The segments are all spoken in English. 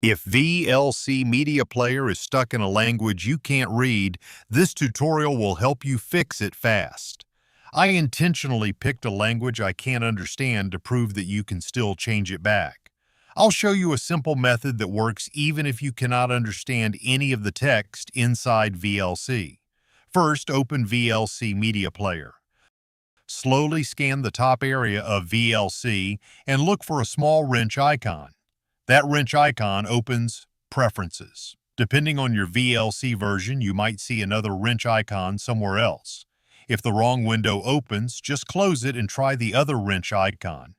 If VLC Media Player is stuck in a language you can't read, this tutorial will help you fix it fast. I intentionally picked a language I can't understand to prove that you can still change it back. I'll show you a simple method that works even if you cannot understand any of the text inside VLC. First, open VLC Media Player. Slowly scan the top area of VLC and look for a small wrench icon. That wrench icon opens Preferences. Depending on your VLC version, you might see another wrench icon somewhere else. If the wrong window opens, just close it and try the other wrench icon.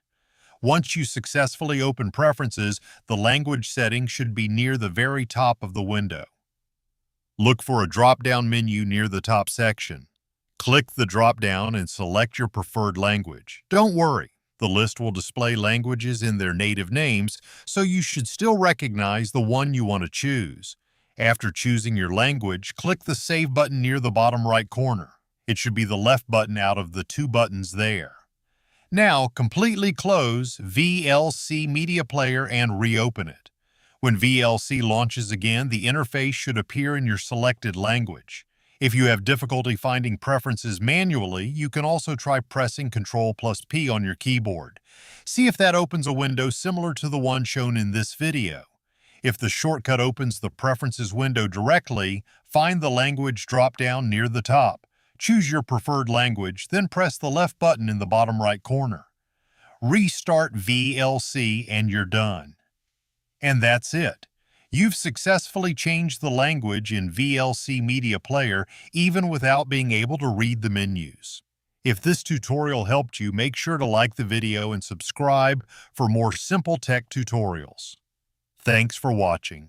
Once you successfully open Preferences, the language setting should be near the very top of the window. Look for a drop-down menu near the top section. Click the drop-down and select your preferred language. Don't worry, the list will display languages in their native names, so you should still recognize the one you want to choose. After choosing your language, click the Save button near the bottom right corner. It should be the left button out of the two buttons there. Now, completely close VLC Media Player and reopen it. When VLC launches again, the interface should appear in your selected language. If you have difficulty finding preferences manually, you can also try pressing Ctrl P on your keyboard. See if that opens a window similar to the one shown in this video. If the shortcut opens the Preferences window directly, find the language drop-down near the top. Choose your preferred language, then press the left button in the bottom right corner. Restart VLC and you're done. And that's it. You've successfully changed the language in VLC Media Player even without being able to read the menus. If this tutorial helped you, make sure to like the video and subscribe for more simple tech tutorials. Thanks for watching.